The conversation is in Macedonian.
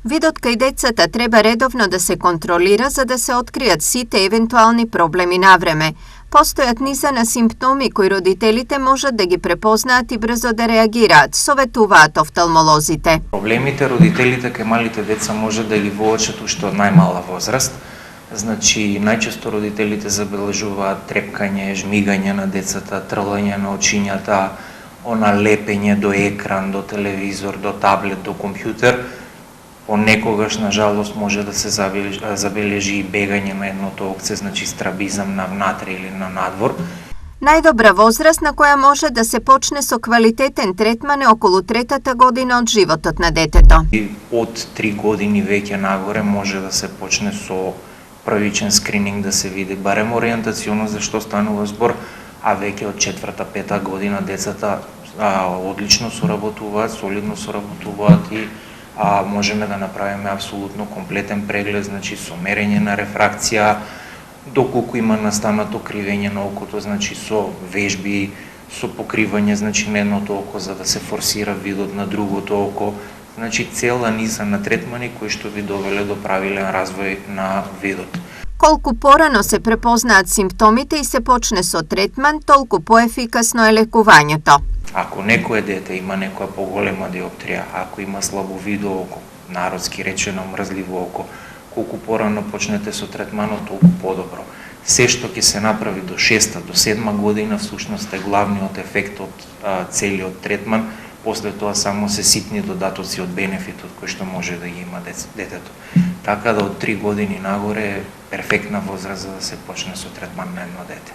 Видот кај децата треба редовно да се контролира за да се откријат сите евентуални проблеми на време. Постојат низа на симптоми кои родителите можат да ги препознаат и брзо да реагираат, советуваат офталмолозите. Проблемите родителите кај малите деца може да ги воочат уште од најмала возраст. Значи, најчесто родителите забележуваат трепкање, жмигање на децата, трлање на очињата, лепење до екран, до телевизор, до таблет, до компјутер. Понекогаш, на жалост, може да се забележи и бегање на едното окце, значи страбизам на внатре или на надвор. Најдобра возраст на која може да се почне со квалитетен третман е околу 3-та година од животот на детето. И од 3 години веќе нагоре може да се почне со првичен скрининг, да се види барем ориентационо за што станува збор, а веќе од 4-5 година децата одлично соработуваат, солидно соработуваат и можеме да направиме апсолутно комплетен преглед, значи со мерење на рефракција, доколку има настанато кривење на окото, значи со вежби, со покривање, значи на едното око за да се форсира видот на другото око, значи цела низа на третмани кои што ви довеле до правилен развој на видот. Колку порано се препознаат симптомите и се почне со третман, толку поефикасно е лекувањето. Ако некое дете има некоја поголема диоптрија, ако има слабовидо око, народски речено мрзливо око, колку порано почнете со третманот, толку подобро. Се што ќе се направи до 6-та, до 7-ма година всушност е главниот ефект од целиот третман, после тоа само се ситни додатоци од бенефитот кој што може да ги има детето. Така да од 3 години нагоре е перфектна возраст за да се почне со третман на едно дете.